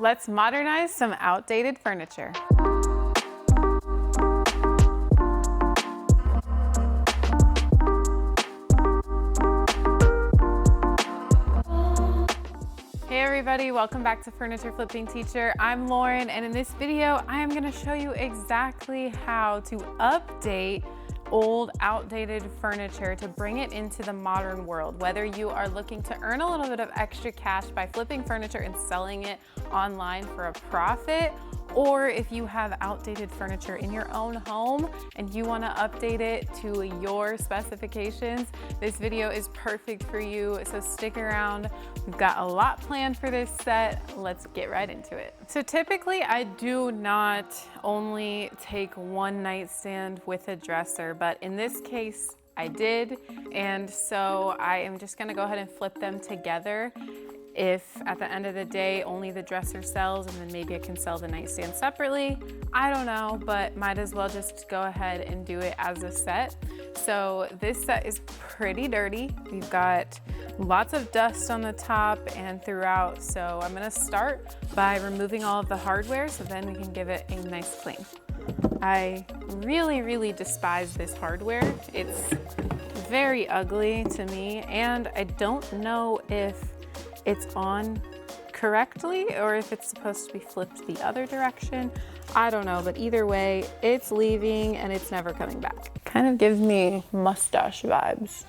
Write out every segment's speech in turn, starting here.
Let's modernize some outdated furniture. Hey everybody, welcome back to Furniture Flipping Teacher. I'm Lauren, and in this video, I am gonna show you exactly how to update old, outdated furniture to bring it into the modern world. Whether you are looking to earn a little bit of extra cash by flipping furniture and selling it online for a profit, or if you have outdated furniture in your own home and you want to update it to your specifications, this video is perfect for you, so stick around. We've got a lot planned for this set. Let's get right into it. So typically I do not only take one nightstand with a dresser, but in this case I did, and so I am just gonna go ahead and flip them together. If at the end of the day only the dresser sells and then maybe I can sell the nightstand separately, I don't know, but might as well just go ahead and do it as a set. So this set is pretty dirty. We've got lots of dust on the top and throughout, so I'm gonna start by removing all of the hardware so then we can give it a nice clean. I really despise this hardware. It's very ugly to me, and I don't know if it's on correctly or if it's supposed to be flipped the other direction. I don't know, but either way, it's leaving and it's never coming back. Kind of gives me mustache vibes.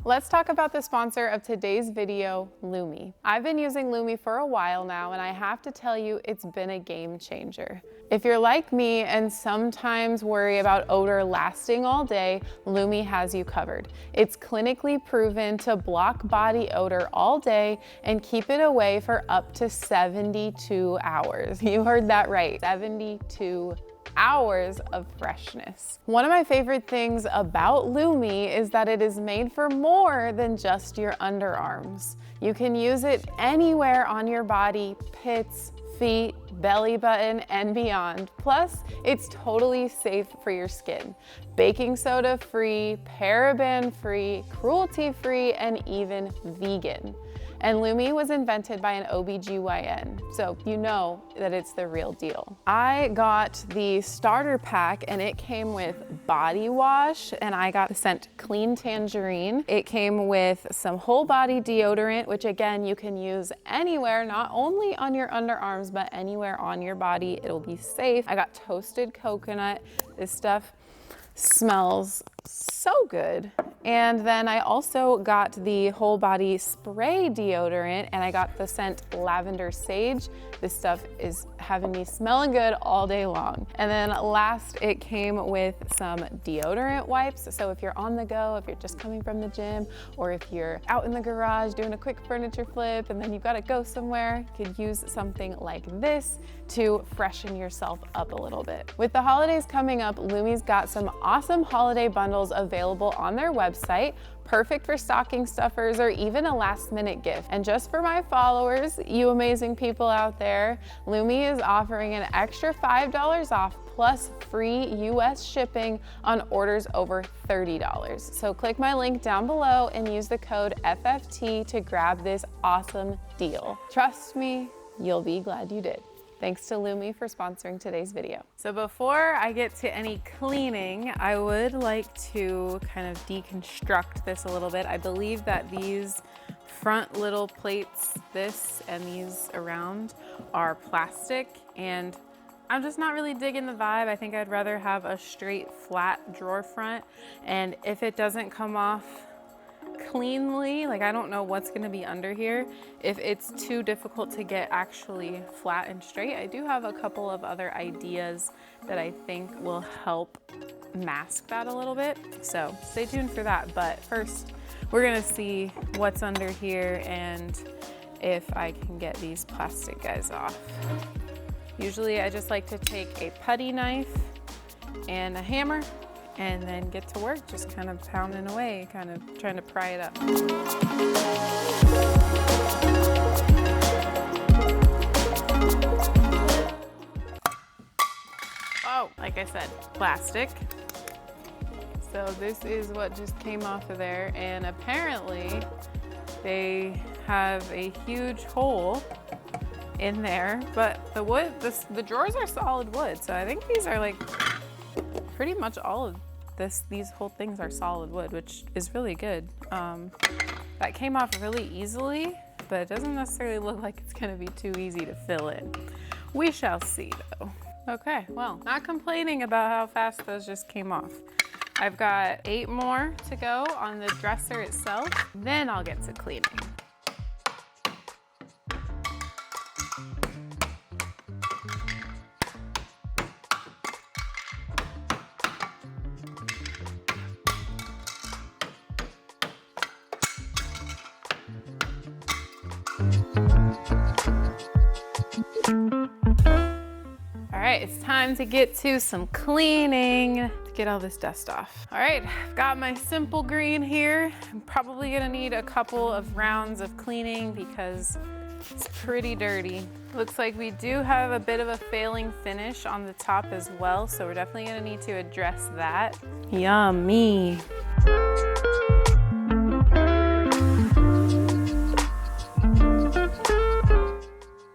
Let's talk about the sponsor of today's video, Lumi. I've been using Lumi for a while now, and I have to tell you, it's been a game changer. If you're like me and sometimes worry about odor lasting all day, Lumi has you covered. It's clinically proven to block body odor all day and keep it away for up to 72 hours. You heard that right, 72 hours of freshness. One of my favorite things about Lumi is that it is made for more than just your underarms. You can use it anywhere on your body, pits, feet, belly button, and beyond. Plus, it's totally safe for your skin. Baking soda free, paraben free, cruelty free, and even vegan. And Lumi was invented by an OBGYN, so you know that it's the real deal. I got the starter pack and it came with body wash, and I got the scent Clean Tangerine. It came with some whole body deodorant, which again, you can use anywhere, not only on your underarms, but anywhere on your body. It'll be safe. I got toasted coconut. This stuff smells so good. And then I also got the whole body spray deodorant, and I got the scent Lavender Sage. This stuff is having me smelling good all day long. And then last, it came with some deodorant wipes. So if you're on the go, if you're just coming from the gym, or if you're out in the garage doing a quick furniture flip and then you've got to go somewhere, you could use something like this to freshen yourself up a little bit. With the holidays coming up, Lumi's got some awesome holiday bundles available on their website, perfect for stocking stuffers or even a last-minute gift. And just for my followers, you amazing people out there, Lumi is offering an extra $5 off plus free US shipping on orders over $30. So click my link down below and use the code FFT to grab this awesome deal. Trust me, you'll be glad you did. Thanks to Lumi for sponsoring today's video. So before I get to any cleaning, I would like to kind of deconstruct this a little bit. I believe that these front little plates, this and these around, are plastic, and I'm just not really digging the vibe. I think I'd rather have a straight flat drawer front, and if it doesn't come off cleanly, like I don't know what's gonna be under here, if it's too difficult to get actually flat and straight, I do have a couple of other ideas that I think will help mask that a little bit. So stay tuned for that. But first, we're gonna see what's under here and if I can get these plastic guys off. Usually I just like to take a putty knife and a hammer and then get to work, just kind of pounding away, kind of trying to pry it up. Oh, like I said, plastic. So this is what just came off of there, and apparently they have a huge hole in there, but the wood, the drawers are solid wood, so I think these are like pretty much all of these whole things are solid wood, which is really good. That came off really easily, but it doesn't necessarily look like it's gonna be too easy to fill in. We shall see though. Okay, well, not complaining about how fast those just came off. I've got 8 more to go on the dresser itself, then I'll get to cleaning. All right, it's time to get to some cleaning to get all this dust off. All right, I've got my simple green here. I'm probably gonna need a couple of rounds of cleaning because it's pretty dirty. Looks like we do have a bit of a failing finish on the top as well, so we're definitely gonna need to address that. Yummy.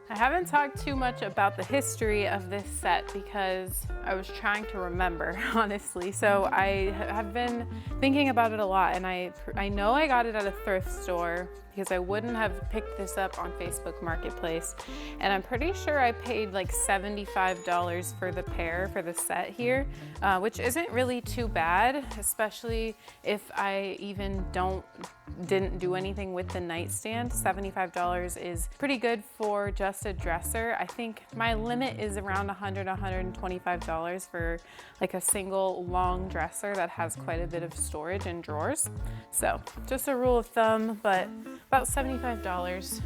I haven't talked too much about the history of this set because I was trying to remember, honestly. So I have been thinking about it a lot, and I know I got it at a thrift store because I wouldn't have picked this up on Facebook Marketplace. And I'm pretty sure I paid like $75 for the pair for the set here, which isn't really too bad, especially if I even didn't do anything with the nightstand. $75 is pretty good for just a dresser. I think my limit is around $100, $125 for like a single long dresser that has quite a bit of storage and drawers. So just a rule of thumb, but about $75.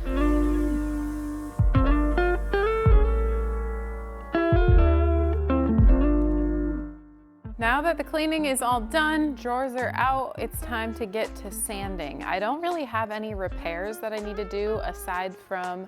Now that the cleaning is all done, drawers are out, it's time to get to sanding. I don't really have any repairs that I need to do aside from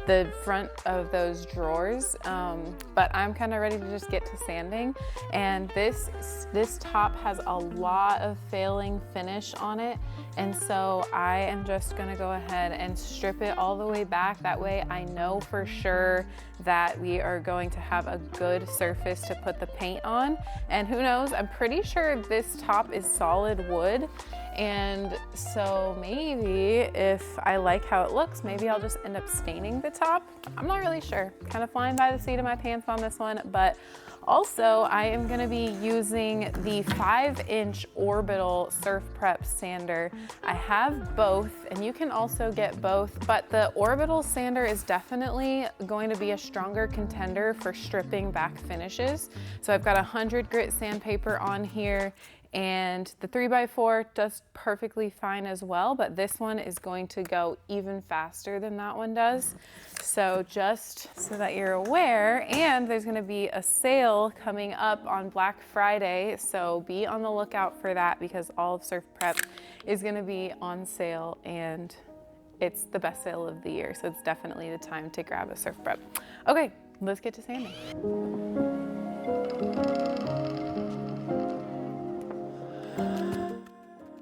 the front of those drawers, but I'm kind of ready to just get to sanding. And this top has a lot of failing finish on it, and so I am just gonna go ahead and strip it all the way back. That way I know for sure that we are going to have a good surface to put the paint on. And who knows, I'm pretty sure this top is solid wood, and so maybe if I like how it looks, maybe I'll just end up staining the top. I'm not really sure, kind of flying by the seat of my pants on this one. But also, I am gonna be using the 5-inch Orbital Surf Prep sander. I have both, and you can also get both, but the Orbital sander is definitely going to be a stronger contender for stripping back finishes. So I've got 100 grit sandpaper on here, and the 3x4 does perfectly fine as well, but this one is going to go even faster than that one does. So just so that you're aware, and there's gonna be a sale coming up on Black Friday, so be on the lookout for that because all of Surf Prep is gonna be on sale, and it's the best sale of the year, so it's definitely the time to grab a Surf Prep. Okay, let's get to sanding.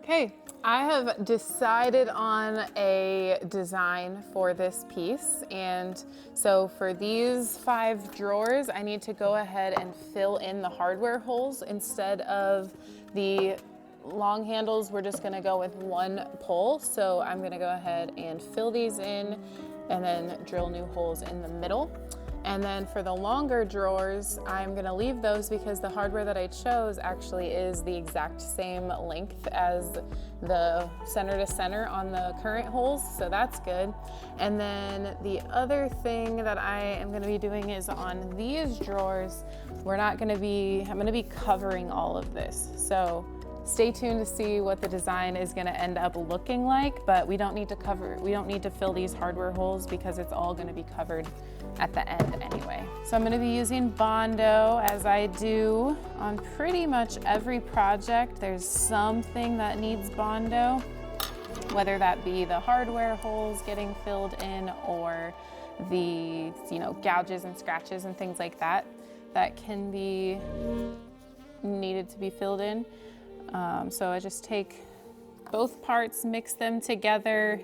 Okay, I have decided on a design for this piece, and so for these 5 drawers, I need to go ahead and fill in the hardware holes. Instead of the long handles, we're just gonna go with 1 pull. So I'm gonna go ahead and fill these in and then drill new holes in the middle. And then for the longer drawers, I'm gonna leave those because the hardware that I chose actually is the exact same length as the center to center on the current holes, so that's good. And then the other thing that I am gonna be doing is on these drawers, I'm gonna be covering all of this. So stay tuned to see what the design is gonna end up looking like, but we don't need to fill these hardware holes because it's all gonna be covered at the end anyway. So I'm gonna be using Bondo, as I do on pretty much every project. There's something that needs Bondo, whether that be the hardware holes getting filled in or the gouges and scratches and things like that. that can be needed to be filled in. So I just take both parts, mix them together,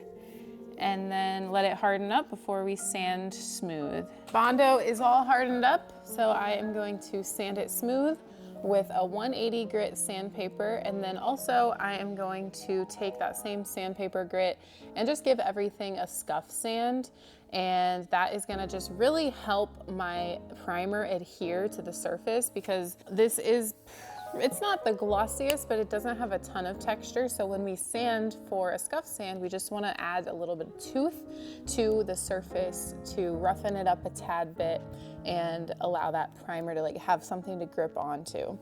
and then let it harden up before we sand smooth. Bondo is all hardened up, so I am going to sand it smooth with a 180 grit sandpaper, and then also I am going to take that same sandpaper grit and just give everything a scuff sand, and that is gonna just really help my primer adhere to the surface, because it's not the glossiest, but it doesn't have a ton of texture. So when we sand for a scuff sand, we just want to add a little bit of tooth to the surface to roughen it up a tad bit and allow that primer to like have something to grip onto.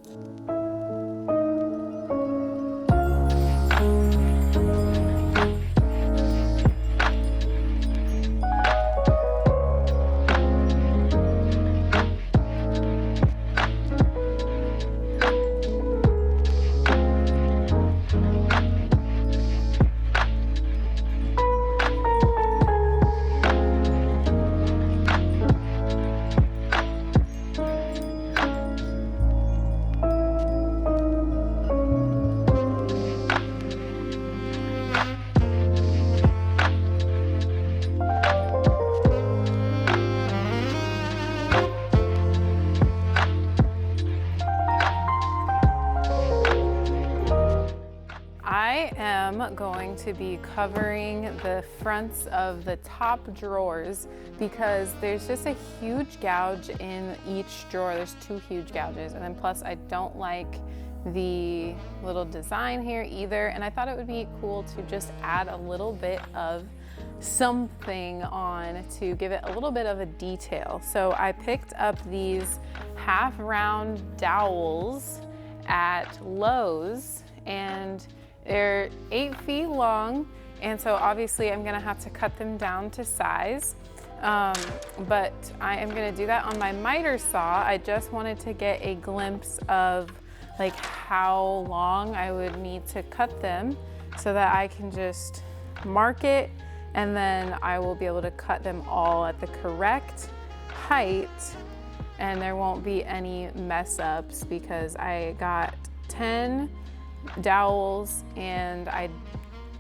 I am going to be covering the fronts of the top drawers because there's just a huge gouge in each drawer. There's 2 huge gouges, and then plus I don't like the little design here either, and I thought it would be cool to just add a little bit of something on to give it a little bit of a detail. So I picked up these half round dowels at Lowe's, and they're 8 feet long, and so obviously I'm gonna have to cut them down to size. But I am gonna do that on my miter saw. I just wanted to get a glimpse of like how long I would need to cut them so that I can just mark it, and then I will be able to cut them all at the correct height, and there won't be any mess ups because I got 10 dowels and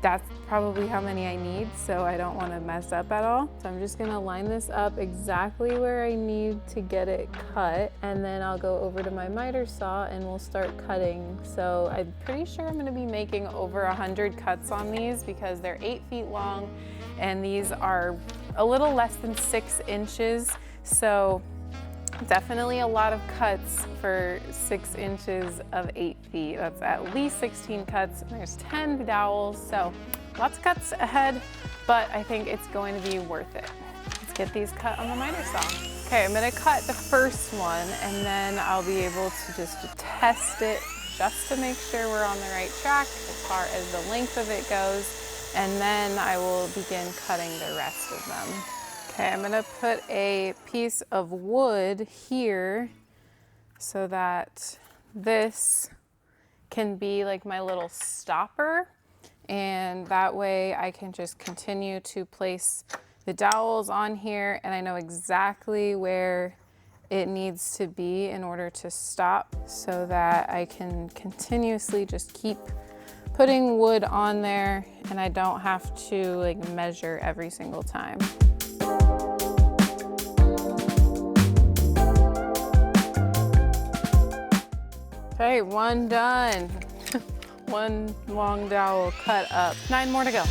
that's probably how many I need, so I don't want to mess up at all. So I'm just gonna line this up exactly where I need to get it cut, and then I'll go over to my miter saw and we'll start cutting. So I'm pretty sure I'm gonna be making over 100 cuts on these because they're 8 feet long and these are a little less than 6 inches. So definitely a lot of cuts for 6 inches of 8 feet. That's at least 16 cuts. There's 10 dowels, so lots of cuts ahead, but I think it's going to be worth it. Let's get these cut on the miter saw. Okay, I'm gonna cut the first one, and then I'll be able to just test it just to make sure we're on the right track as far as the length of it goes, and then I will begin cutting the rest of them. Okay, I'm gonna put a piece of wood here so that this can be like my little stopper, and that way I can just continue to place the dowels on here, and I know exactly where it needs to be in order to stop, so that I can continuously just keep putting wood on there and I don't have to like measure every single time. Okay, one done. One long dowel cut up. 9 more to go.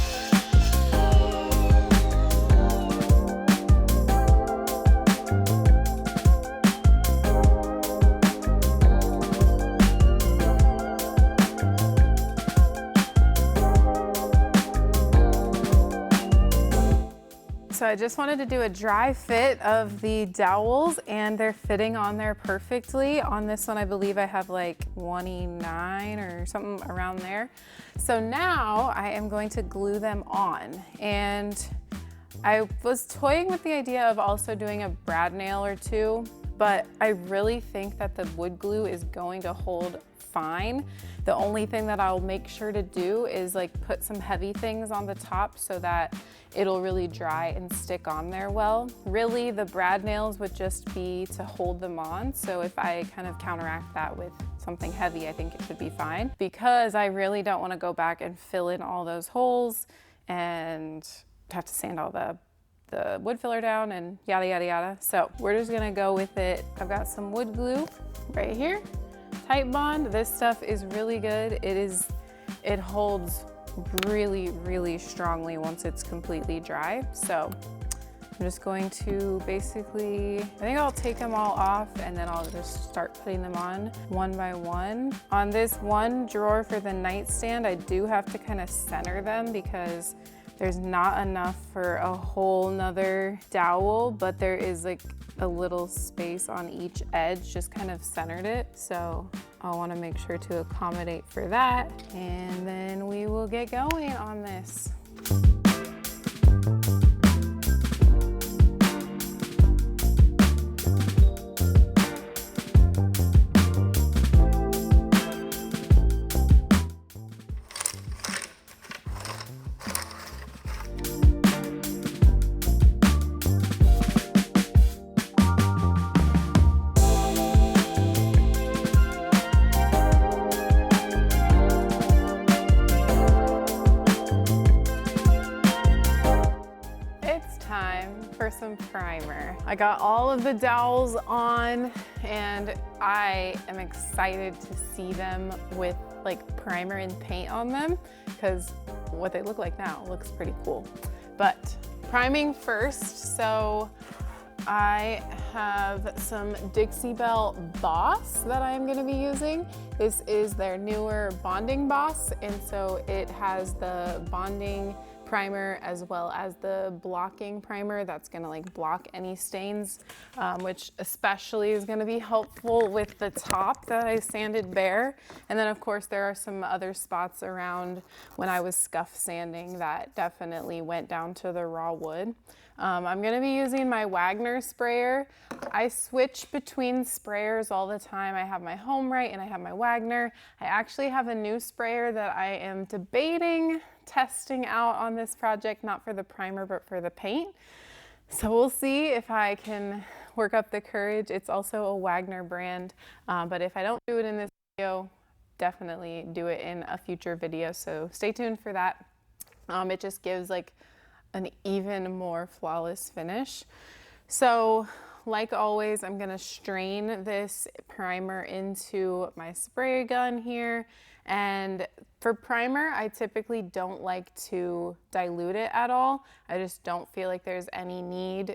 So I just wanted to do a dry fit of the dowels, and they're fitting on there perfectly. On this one, I believe I have like 29 or something around there. So now I am going to glue them on. And I was toying with the idea of also doing a brad nail or 2, but I really think that the wood glue is going to hold fine. The only thing that I'll make sure to do is like put some heavy things on the top so that it'll really dry and stick on there well. Really, the brad nails would just be to hold them on. So if I kind of counteract that with something heavy, I think it should be fine, because I really don't want to go back and fill in all those holes and have to sand all the wood filler down and yada, yada, yada. So we're just gonna go with it. I've got some wood glue right here, Tight Bond. This stuff is really good. It holds really, really strongly once it's completely dry. So I'm just going to basically, I think I'll take them all off and then I'll just start putting them on one by one. On this one drawer for the nightstand, I do have to kind of center them because there's not enough for a whole nother dowel, but there is like a little space on each edge, just kind of centered it. So I'll want to make sure to accommodate for that. And then we will get going on this. For some primer. I got all of the dowels on and I am excited to see them with like primer and paint on them, because what they look like now looks pretty cool. But priming first, so I have some Dixie Belle Boss that I am going to be using. This is their newer bonding Boss, and so it has the bonding primer as well as the blocking primer that's gonna like block any stains, which especially is gonna be helpful with the top that I sanded bare. And then of course there are some other spots around when I was scuff sanding that definitely went down to the raw wood. I'm gonna be using my Wagner sprayer. I switch between sprayers all the time. I have my HomeRite and I have my Wagner. I actually have a new sprayer that I am debating testing out on this project, not for the primer, but for the paint. So we'll see if I can work up the courage. It's also a Wagner brand, but if I don't do it in this video, definitely do it in a future video. So stay tuned for that. It just gives like an even more flawless finish. So like always, I'm gonna strain this primer into my spray gun here. And for primer, I typically don't like to dilute it at all. I just don't feel like there's any need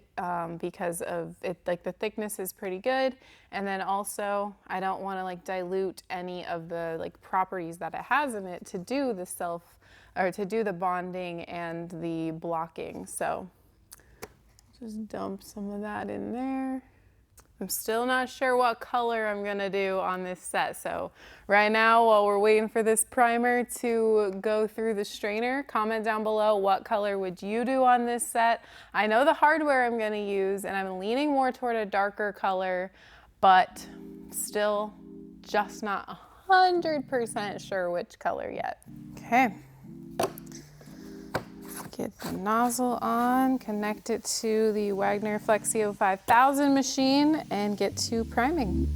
because of it, like the thickness is pretty good. And then also I don't want to like dilute any of the like properties that it has in it to do the bonding and the blocking. So just dump some of that in there. I'm still not sure what color I'm gonna do on this set. So right now, while we're waiting for this primer to go through the strainer, comment down below what color would you do on this set. I know the hardware I'm gonna use and I'm leaning more toward a darker color, but still just not 100% sure which color yet. Okay. Get the nozzle on, connect it to the Wagner Flexio 5000 machine, and get to priming.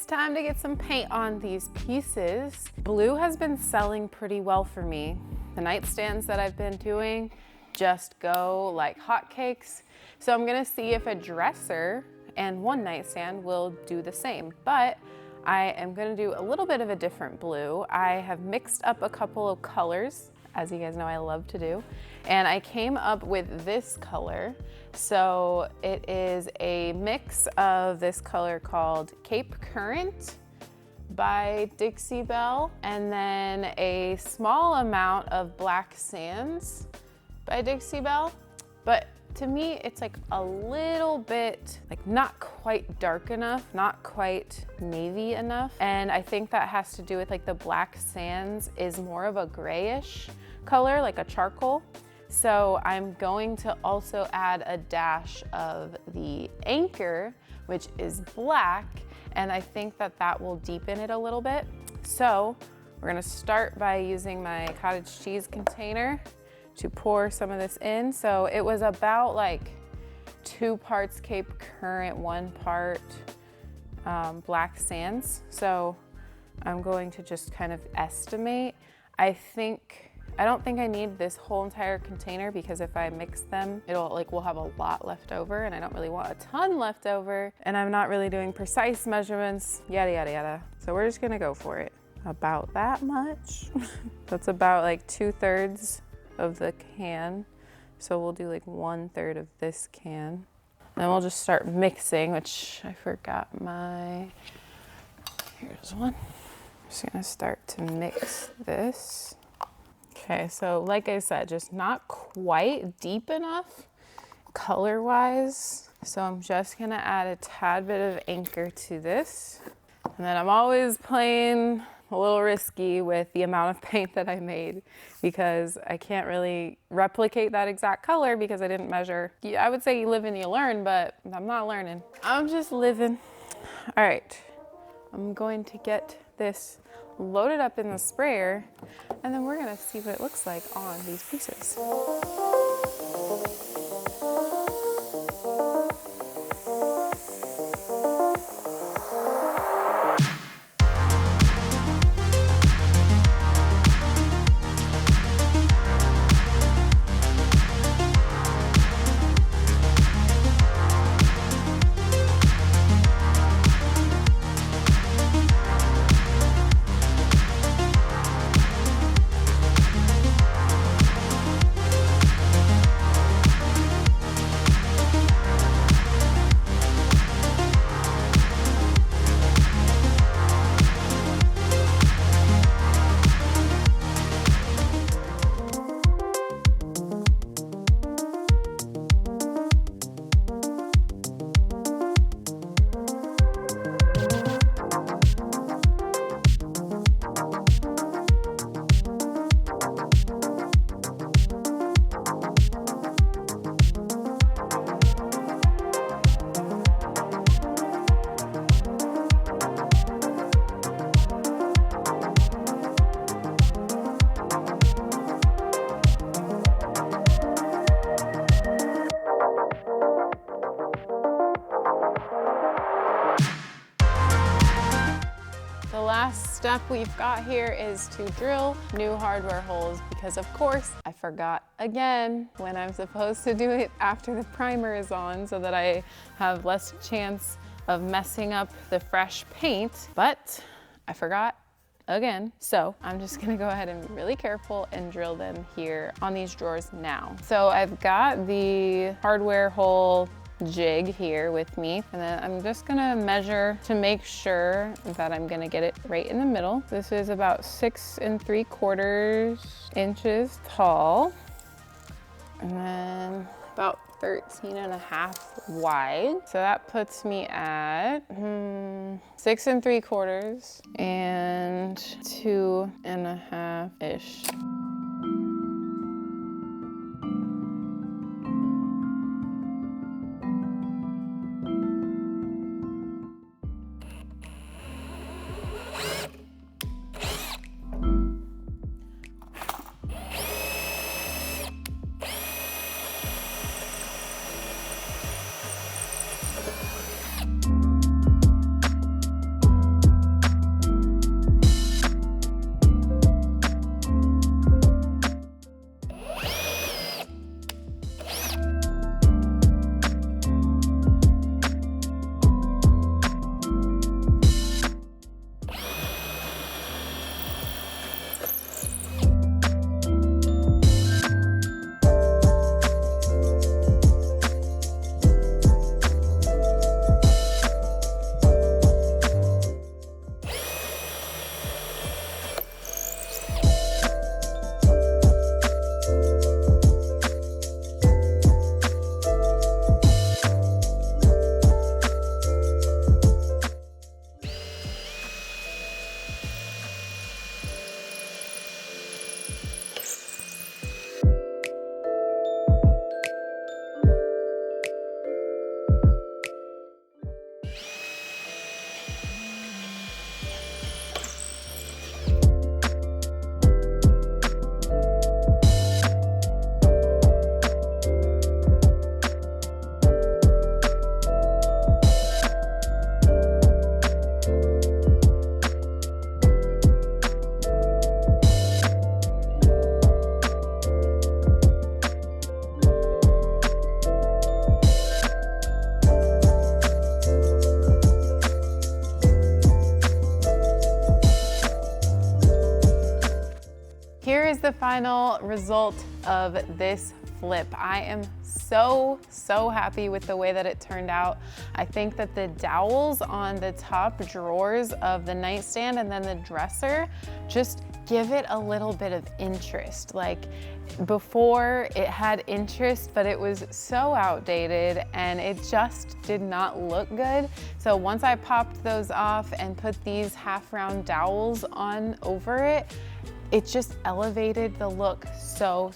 it's time to get some paint on these pieces. Blue has been selling pretty well for me. The nightstands that I've been doing just go like hotcakes. So I'm gonna see if a dresser and one nightstand will do the same, but I am gonna do a little bit of a different blue. I have mixed up a couple of colors, as you guys know I love to do, and I came up with this color. So it is a mix of this color called Cape Currant by Dixie Belle, and then a small amount of Black Sands by Dixie Belle. But to me, it's like a little bit, like not quite dark enough, not quite navy enough. And I think that has to do with like the Black Sands is more of a grayish color, like a charcoal. So I'm going to also add a dash of the Anchor, which is black, and I think that that will deepen it a little bit. So we're gonna start by using my cottage cheese container to pour some of this in. So it was about like 2 parts Cape Currant, 1 part Black Sands. So I'm going to just kind of estimate. I don't think I need this whole entire container, because if I mix them, we'll have a lot left over, and I don't really want a ton left over, and I'm not really doing precise measurements, yada, yada, yada. So we're just gonna go for it. About that much. That's about like 2/3 of the can. So we'll do like 1/3 of this can. Then we'll just start mixing, which I forgot here's one. I'm just gonna start to mix this. Okay, so like I said, just not quite deep enough color-wise. So I'm just gonna add a tad bit of Anchor to this. And then I'm always playing a little risky with the amount of paint that I made, because I can't really replicate that exact color because I didn't measure. I would say you live and you learn, but I'm not learning. I'm just living. All right, I'm going to get this loaded up in the sprayer, and then we're gonna see what it looks like on these pieces. Last step we've got here is to drill new hardware holes, because of course I forgot again when I'm supposed to do it after the primer is on, so that I have less chance of messing up the fresh paint, but I forgot again. So I'm just gonna go ahead and be really careful and drill them here on these drawers now. So I've got the hardware hole jig here with me, and then I'm just gonna measure to make sure that I'm gonna get it right in the middle. This is about 6 3/4 inches tall, and then about 13 1/2 wide. So that puts me at 6 3/4 and 2 1/2-ish. is the final result of this flip. I am so happy with the way that it turned out. I think that the dowels on the top drawers of the nightstand and then the dresser just give it a little bit of interest. Like before it had interest, but it was so outdated and it just did not look good. So once I popped those off and put these half round dowels on over it, it just elevated the look so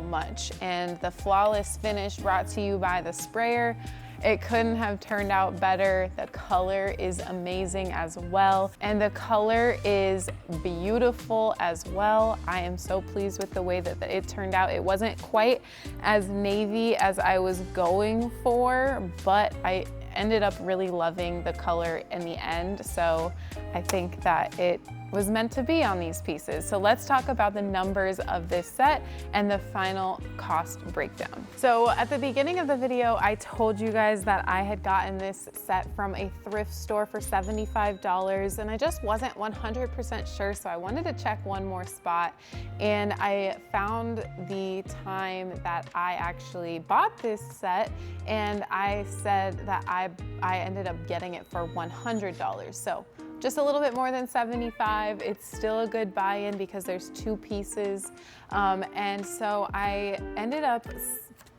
much. And the flawless finish brought to you by the sprayer. It couldn't have turned out better. The color is amazing as well. And the color is beautiful as well. I am so pleased with the way that it turned out. It wasn't quite as navy as I was going for, but I ended up really loving the color in the end. So I think that it was meant to be on these pieces. So let's talk about the numbers of this set and the final cost breakdown. So at the beginning of the video, I told you guys that I had gotten this set from a thrift store for $75, and I just wasn't 100% sure, so I wanted to check one more spot. And I found the time that I actually bought this set, and I said that I ended up getting it for $100. So just a little bit more than 75. It's still a good buy-in because there's two pieces. And so I ended up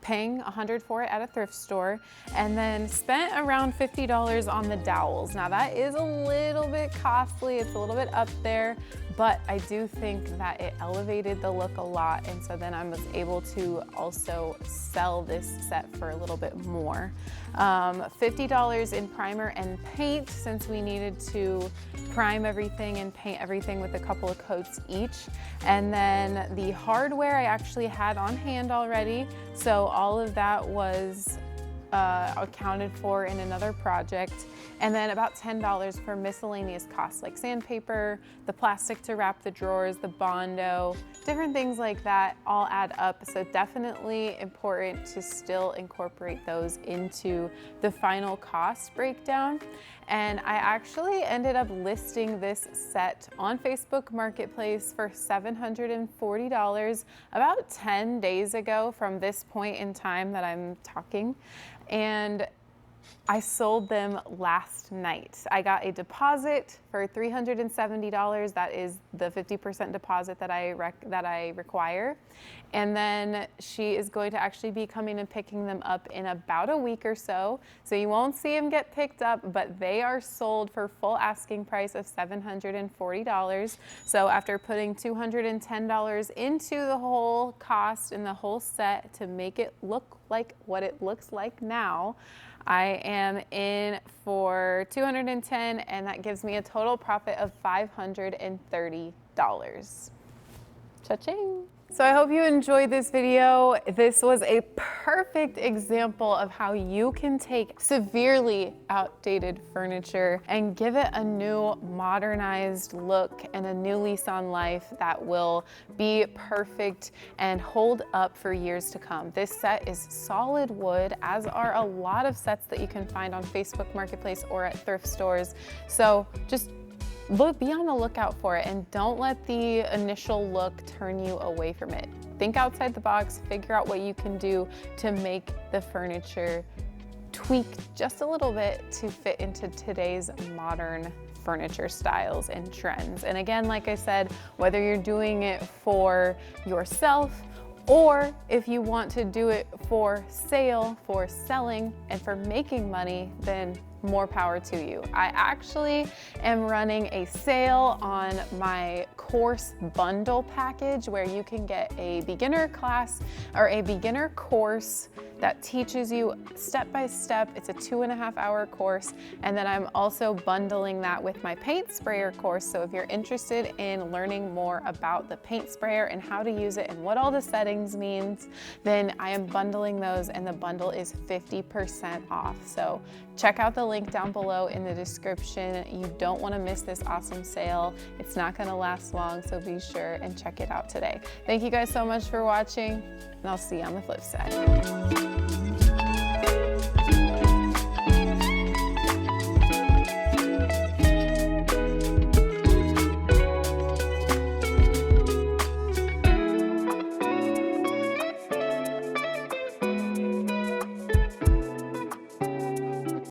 paying $100 for it at a thrift store and then spent around $50 on the dowels. Now that is a little bit costly, it's a little bit up there, but I do think that it elevated the look a lot, and so then I was able to also sell this set for a little bit more. $50 in primer and paint, since we needed to prime everything and paint everything with a couple of coats each. And then the hardware I actually had on hand already, so all of that was accounted for in another project. And then about $10 for miscellaneous costs like sandpaper, the plastic to wrap the drawers, the Bondo, different things like that all add up. So definitely important to still incorporate those into the final cost breakdown. And I actually ended up listing this set on Facebook Marketplace for $740 about 10 days ago from this point in time that I'm talking. And I sold them last night. I got a deposit for $370. That is the 50% deposit that I require. And then she is going to actually be coming and picking them up in about a week or so. So you won't see them get picked up, but they are sold for full asking price of $740. So after putting $210 into the whole cost and the whole set to make it look like what it looks like now, I am in for $210, and that gives me a total profit of $530. Cha-ching! So I hope you enjoyed this video. This was a perfect example of how you can take severely outdated furniture and give it a new modernized look and a new lease on life that will be perfect and hold up for years to come. This set is solid wood, as are a lot of sets that you can find on Facebook Marketplace or at thrift stores. So just be on the lookout for it, and don't let the initial look turn you away from it. Think outside the box, figure out what you can do to make the furniture tweak just a little bit to fit into today's modern furniture styles and trends. And again, like I said, whether you're doing it for yourself or if you want to do it for sale, for selling, and for making money, then more power to you. I actually am running a sale on my course bundle package where you can get a beginner class or a beginner course that teaches you step by step. It's a 2.5-hour course. And then I'm also bundling that with my paint sprayer course. So if you're interested in learning more about the paint sprayer and how to use it and what all the settings means, then I am bundling those, and the bundle is 50% off. So check out the link down below in the description. You don't want to miss this awesome sale. It's not going to last long, so be sure and check it out today. Thank you guys so much for watching, and I'll see you on the flip side.